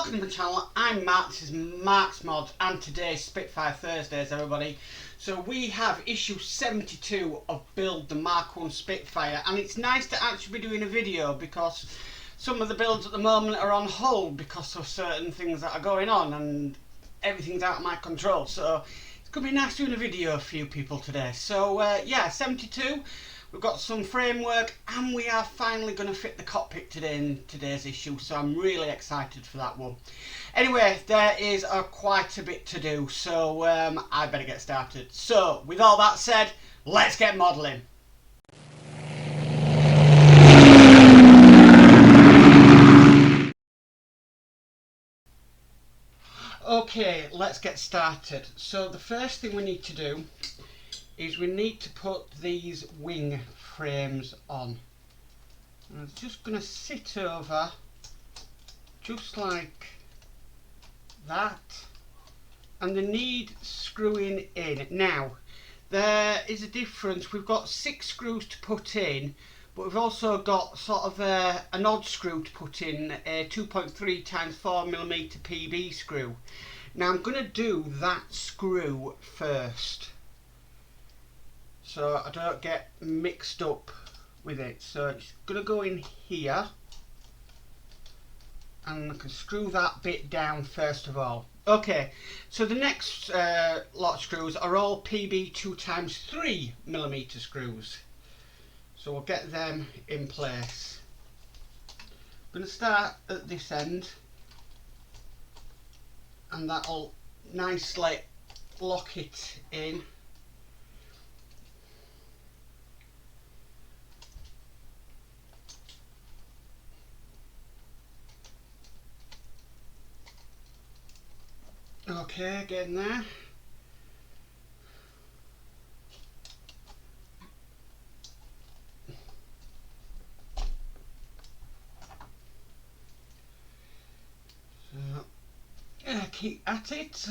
welcome to my channel. I'm Mark, this is Mark's Modz, and today's Spitfire Thursdays, everybody. So we have issue 72 of Build the Mark 1 Spitfire, and it's nice to actually be doing a video because some of the builds at the moment are on hold because of certain things that are going on and everything's out of my control. So it's going to be nice doing a video for you people today. So yeah, 72. We've got some framework and we are finally going to fit the cockpit today in today's issue, so I'm really excited for that one. Anyway, there is quite a bit to do, so I better get started. So with all that said, let's get modelling. Okay, let's get started. So the first thing we need to do is we need to put these wing frames on. And I'm just going to sit over just like that, and they need screwing in. Now there is a difference. We've got 6 screws to put in, but we've also got sort of an odd screw to put in, a 2.3 times 4mm PB screw. Now I'm going to do that screw first, so I don't get mixed up with it. So it's going to go in here, and I can screw that bit down first of all. Okay, so the next lot of screws are all PB 2 times 3mm screws, so we'll get them in place. I'm going to start at this end, and that'll nicely lock it in. Okay, getting there. So, keep at it.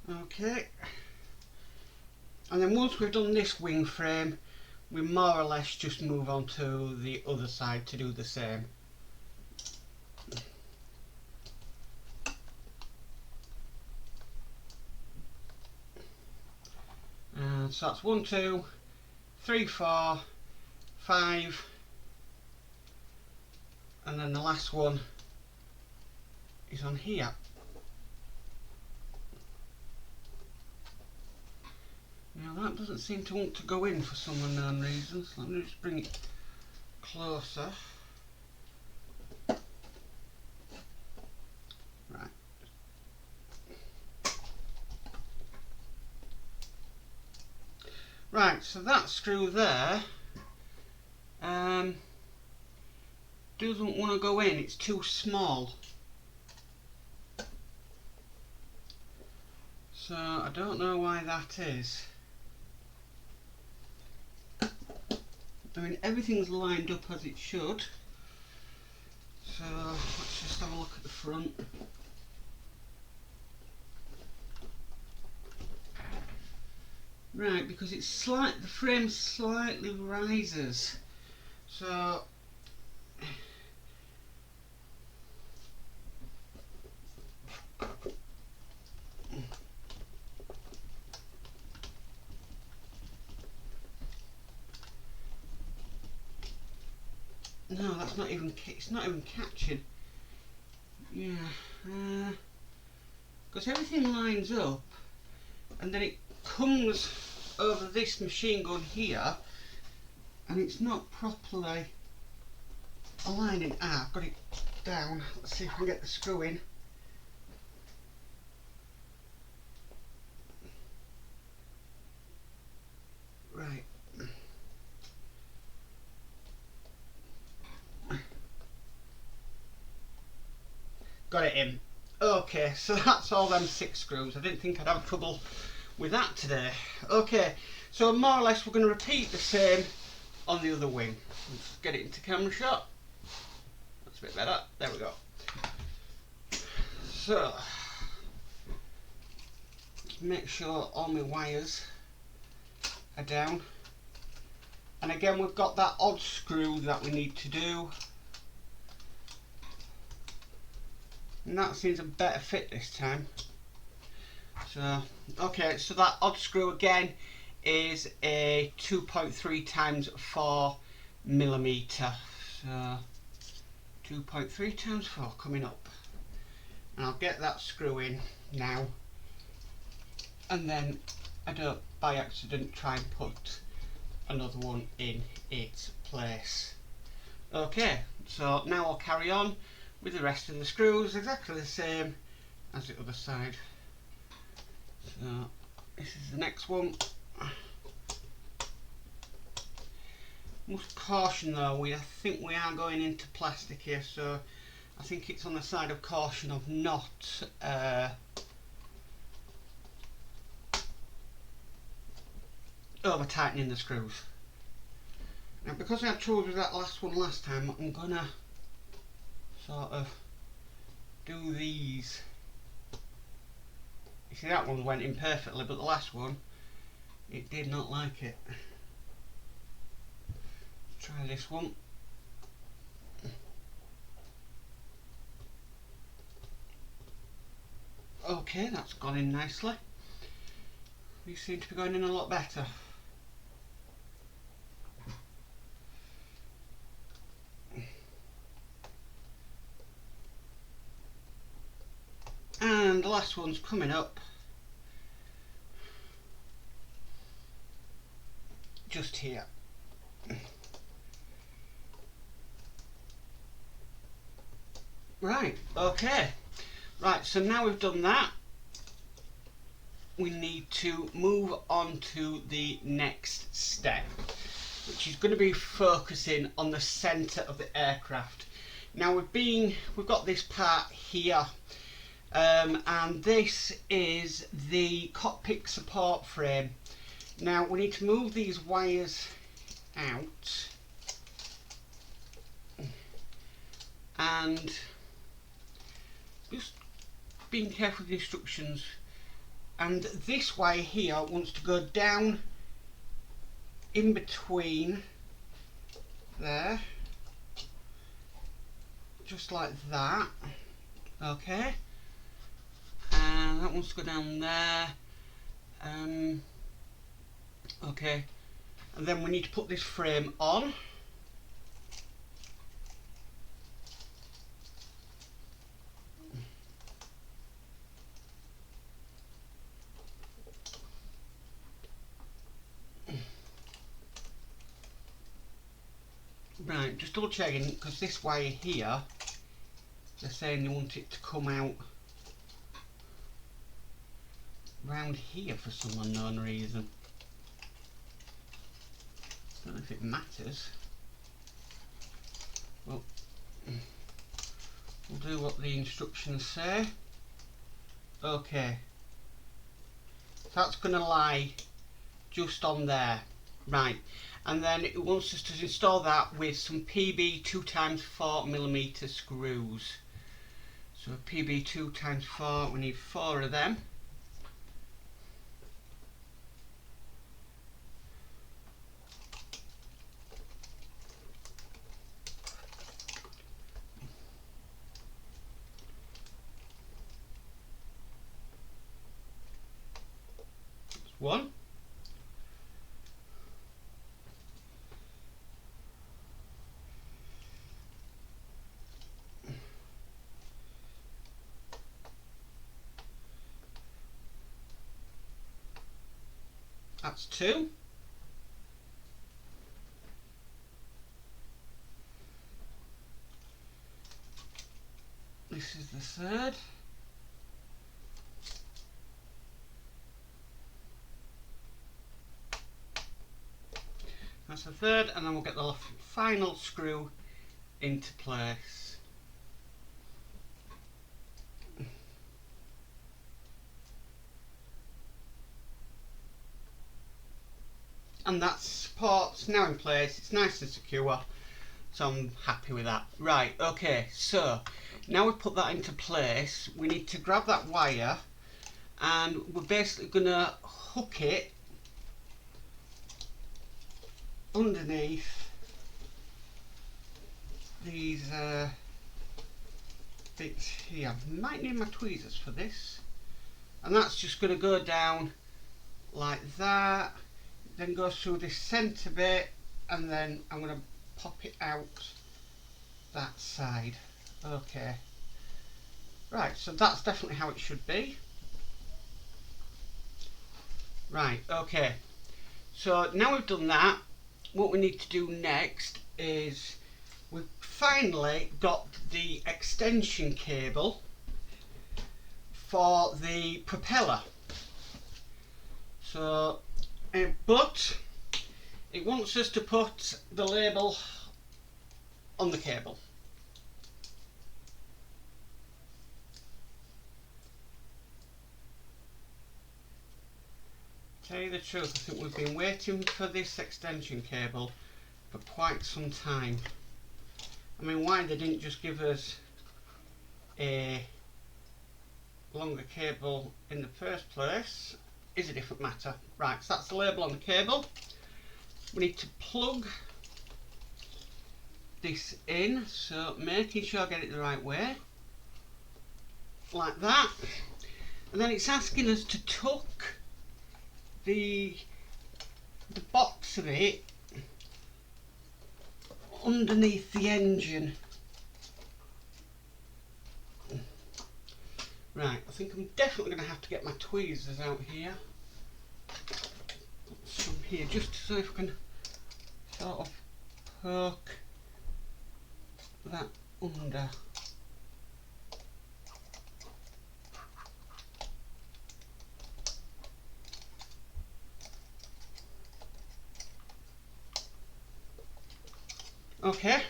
Okay. And then once we've done this wing frame, we more or less just move on to the other side to do the same. So that's 1, 2, 3, 4, 5, and then the last one is on here. Now that doesn't seem to want to go in for some unknown reason, so let me just bring it closer. Right. Right, so that screw there doesn't want to go in, it's too small. So I don't know why that is. I mean, everything's lined up as it should, so let's just have a look at the front. Right, because it's the frame slightly rises, so no, that's not even, it's not even catching. Yeah, because everything lines up and then it comes over this machine gun here and it's not properly aligning. Ah, I've got it down. Let's see if I can get the screw in. Right. Got it in. Okay, so that's all them 6 screws. I didn't think I'd have trouble with that today. Okay, so more or less we're going to repeat the same on the other wing. Let's get it into camera shot. That's a bit better. There we go. So, make sure all my wires are down. And again, we've got that odd screw that we need to do. And that seems a better fit this time. So, okay, so that odd screw again is a 2.3 times 4 millimeter. So, 2.3 times 4 coming up. And I'll get that screw in now. And then I don't by accident try and put another one in its place. Okay, so now I'll carry on with the rest of the screws, exactly the same as the other side. So this is the next one. Must caution though, I think we are going into plastic here, so I think it's on the side of caution of not over tightening the screws. Now because I had trouble with that last one last time, I'm gonna sort of do these. You see, that one went in perfectly, but the last one, it did not like it. Try this one. Okay, that's gone in nicely. These seem to be going in a lot better. And the last one's coming up just here. Right, okay. Right, so now we've done that, we need to move on to the next step, which is going to be focusing on the centre of the aircraft. Now we've got this part here, and this is the cockpit support frame. Now we need to move these wires out and just being careful with the instructions. And this wire here wants to go down in between there, just like that. Okay, and that wants to go down there. Okay, and then we need to put this frame on. Right, just double checking, because this wire here, they're saying they want it to come out round here for some unknown reason. Don't know if it matters. Well, we'll do what the instructions say. Okay, so that's going to lie just on there. Right, and then it wants us to install that with some PB 2x4mm screws. So PB 2x4, we need 4 of them. That's 1. That's 2. This is the 3rd. That's the 3rd, and then we'll get the final screw into place. And that support's now in place, it's nice and secure, so I'm happy with that. Right, okay, so now we've put that into place, we need to grab that wire and we're basically going to hook it underneath these bits here. Might need my tweezers for this, and that's just going to go down like that, then go through this centre bit, and then I'm going to pop it out that side. Okay, right, so that's definitely how it should be. Right, okay, so now we've done that, what we need to do next is we've finally got the extension cable for the propeller. So, but it wants us to put the label on the cable. Tell you the truth, I think we've been waiting for this extension cable for quite some time. I mean, why they didn't just give us a longer cable in the first place is a different matter. Right, so that's the label on the cable. We need to plug this in, so making sure I get it the right way, like that. And then it's asking us to tuck the box of it underneath the engine. Right, I think I'm definitely going to have to get my tweezers out here. Put some here just so if I can sort of poke that under. Okay,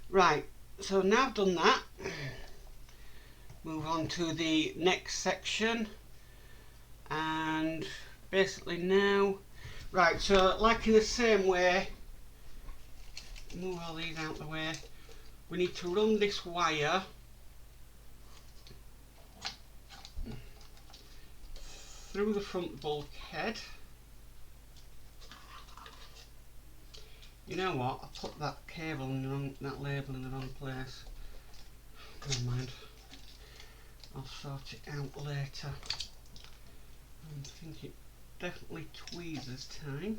right, so now I've done that, move on to the next section, and basically now, right, so like in the same way, move all these out of the way, we need to run this wire through the front bulkhead. You know what, I put that cable in the wrong, that label in the wrong place. Never mind, I'll sort it out later. I think it definitely tweezers time.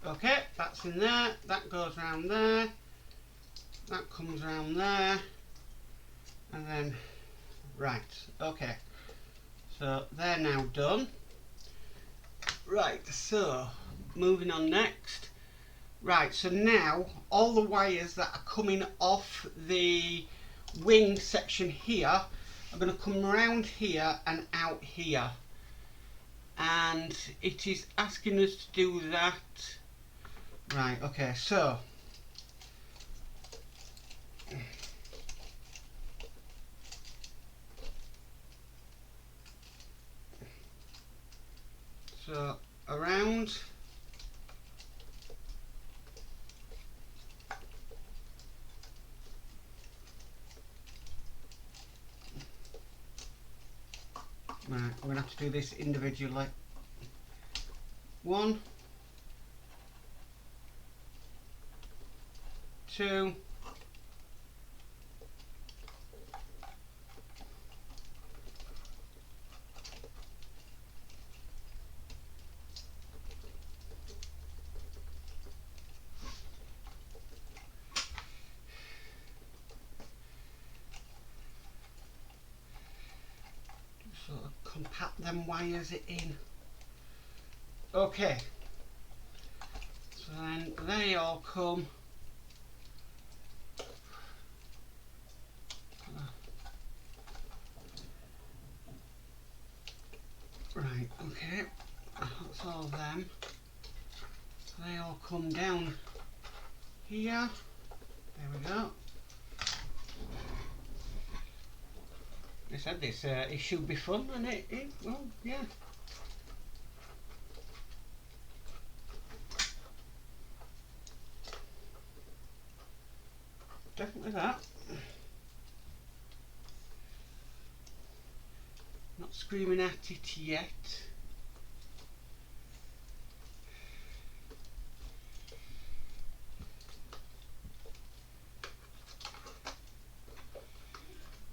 Okay, that's in there, that goes round there, that comes round there, and then, right, okay, so they're now done. Right, so, moving on next. Right, so now, all the wires that are coming off the wing section here are going to come around here and out here. And it is asking us to do that. Right, okay, so around right, I'm going to have to do this individually. 1, 2, 'Sort of compact them wires in. Okay, so then they all come right, okay, that's all of them. They all come down here. There we go. said, this issue be fun, and it well, yeah. Definitely that. Not screaming at it yet.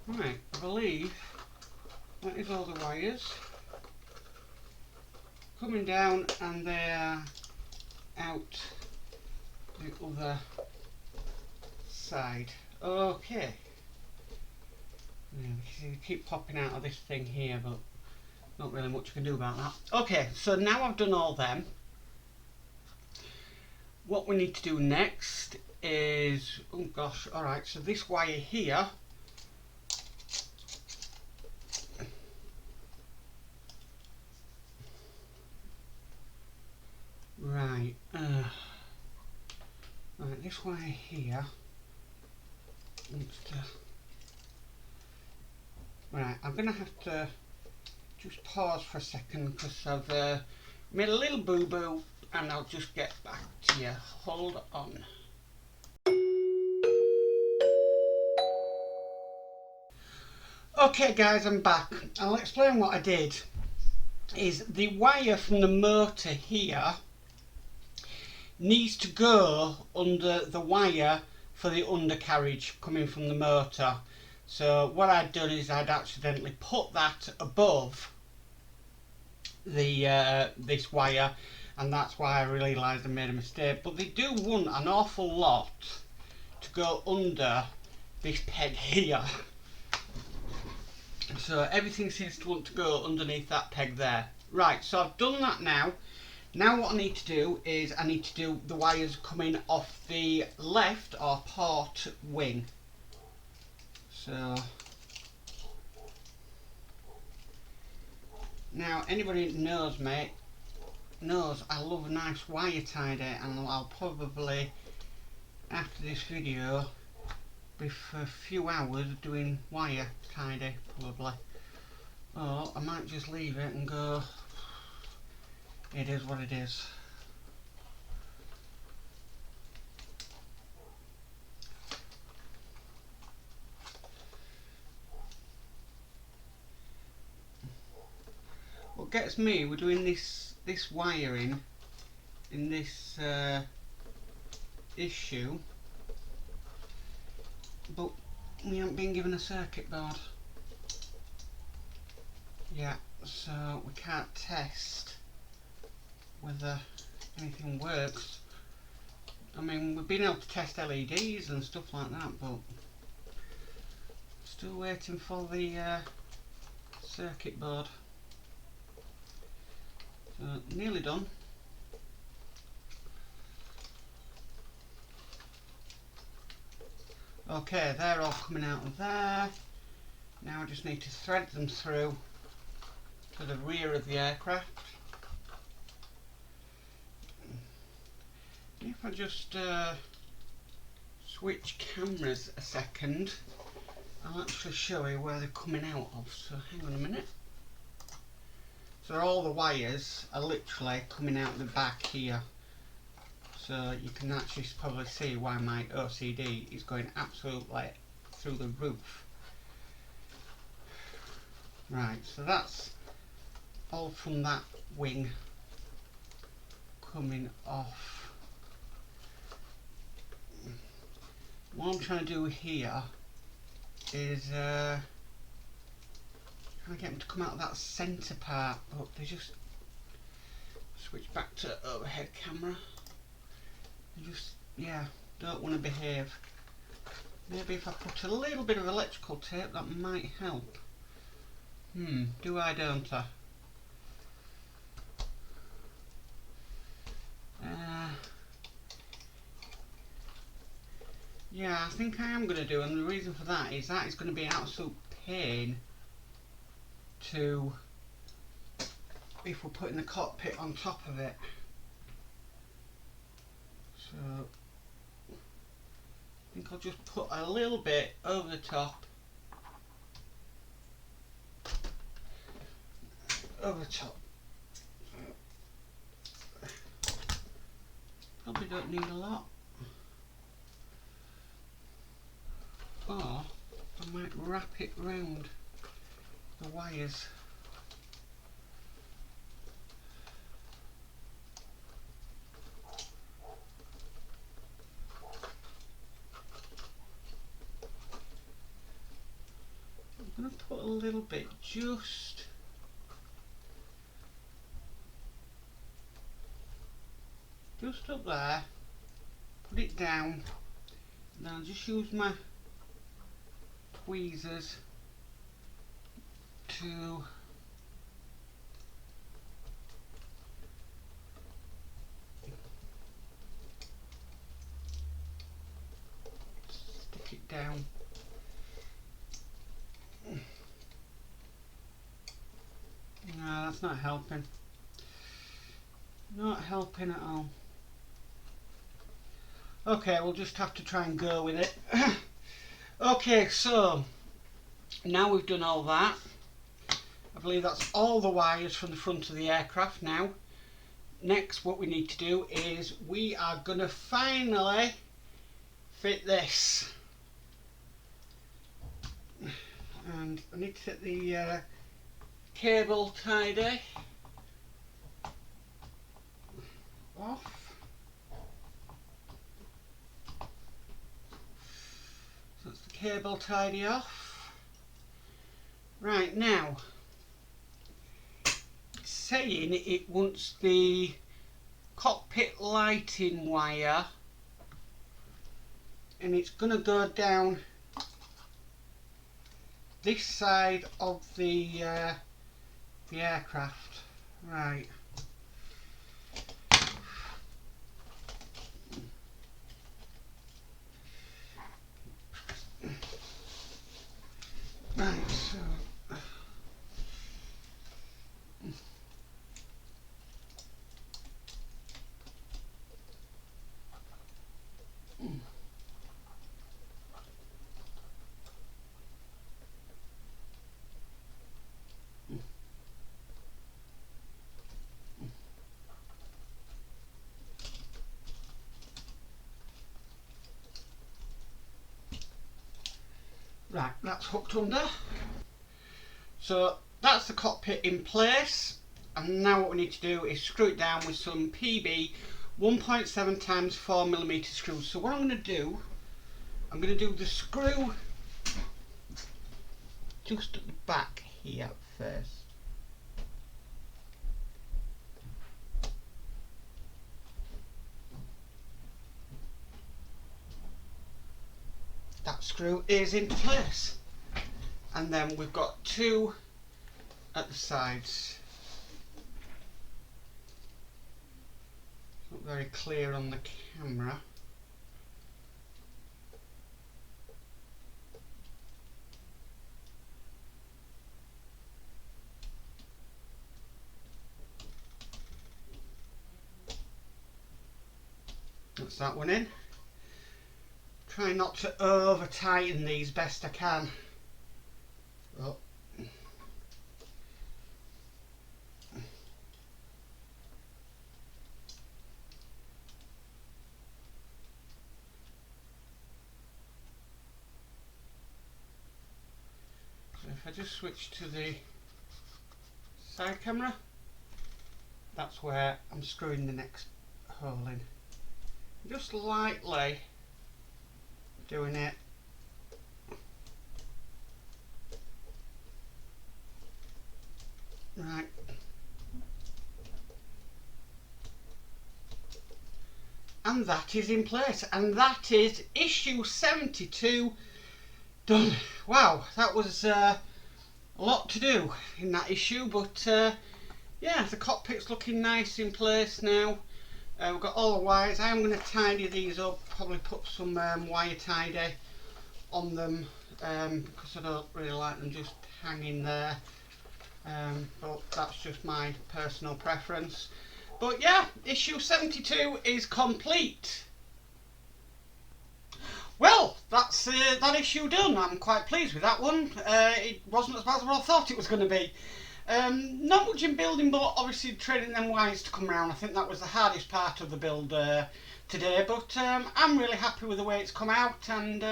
Right, I believe that is all the wires coming down, and they are out the other side. Okay. Yeah, they keep popping out of this thing here, but not really much you can do about that. Okay, so now I've done all them. What we need to do next is, oh gosh, alright, so this wire here, right, right, this wire here needs to, right, I'm going to have to just pause for a second because I've made a little boo-boo, and I'll just get back to you. Hold on. Okay guys, I'm back. I'll explain what I did. Is the wire from the motor here needs to go under the wire for the undercarriage coming from the motor. So what I'd done is I'd accidentally put that above the this wire, and that's why I realised I made a mistake. But they do want an awful lot to go under this peg here. So everything seems to want to go underneath that peg there. Right, so I've done that now. Now what I need to do is I need to do the wires coming off the left or port wing. So now anybody that knows me knows I love a nice wire tidy, and I'll probably after this video be for a few hours doing wire tidy probably. Or I might just leave it and go, it is what it is. What gets me, we're doing this wiring in this issue, but we haven't been given a circuit board. Yeah, so we can't test whether anything works. I mean, we've been able to test LEDs and stuff like that, but still waiting for the circuit board. So nearly done. Okay, they're all coming out of there. Now I just need to thread them through to the rear of the aircraft. If I just switch cameras a second, I'll actually show you where they're coming out of. So hang on a minute. So all the wires are literally coming out the back here. So you can actually probably see why my OCD is going absolutely through the roof. Right, so that's all from that wing coming off. What I'm trying to do here is trying to get them to come out of that centre part, but they just switch back to overhead camera. They just, yeah, don't want to behave. Maybe if I put a little bit of electrical tape, that might help. Do I, don't I? Yeah, I think I am going to do, and the reason for that is going to be an absolute pain to, if we're putting the cockpit on top of it. So I think I'll just put a little bit over the top over the top. Probably don't need a lot. Or I might wrap it round the wires. I'm going to put a little bit just up there, put it down, and then I'll just use my tweezers to stick it down. No, that's not helping. Not helping at all. Okay, we'll just have to try and go with it. Okay, so now we've done all that. I believe that's all the wires from the front of the aircraft now. Next, what we need to do is we are going to finally fit this. And I need to take the cable tidy off. So that's the cable tidy off. Right, now it's saying it wants the cockpit lighting wire, and it's going to go down this side of the aircraft. Right. Right, so right, that's hooked under. So that's the cockpit in place, and now what we need to do is screw it down with some PB 1.7 times 4mm screws. So what I'm going to do, I'm going to do the screw just at the back here first. That screw is into place, and then we've got two at the sides. It's not very clear on the camera. That's that one in. Try not to over tighten these best I can. Oh. So if I just switch to the side camera, that's where I'm screwing the next hole in. Just lightly doing it. Right. And that is in place, and that is issue 72 done. Wow, that was a lot to do in that issue, but yeah, the cockpit's looking nice in place now. We've got all the wires. I am going to tidy these up, probably put some wire tidy on them, because I don't really like them just hanging there, but that's just my personal preference. But yeah, issue 72 is complete. Well, that's that issue done. I'm quite pleased with that one. It wasn't as bad as I thought it was going to be. Not much in building, but obviously training them wires to come around. I think that was the hardest part of the build today, but I'm really happy with the way it's come out, and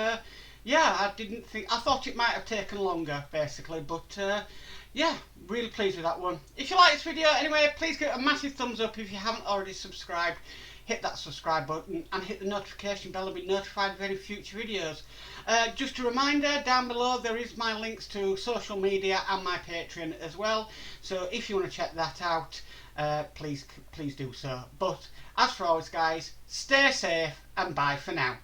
yeah, I thought it might have taken longer basically, but yeah, really pleased with that one. If you like this video anyway, please give it a massive thumbs up. If you haven't already subscribed, hit that subscribe button and hit the notification bell and be notified of any future videos. Just a reminder, down below there is my links to social media and my Patreon as well, so if you want to check that out, please do so. But as for always guys, stay safe and bye for now.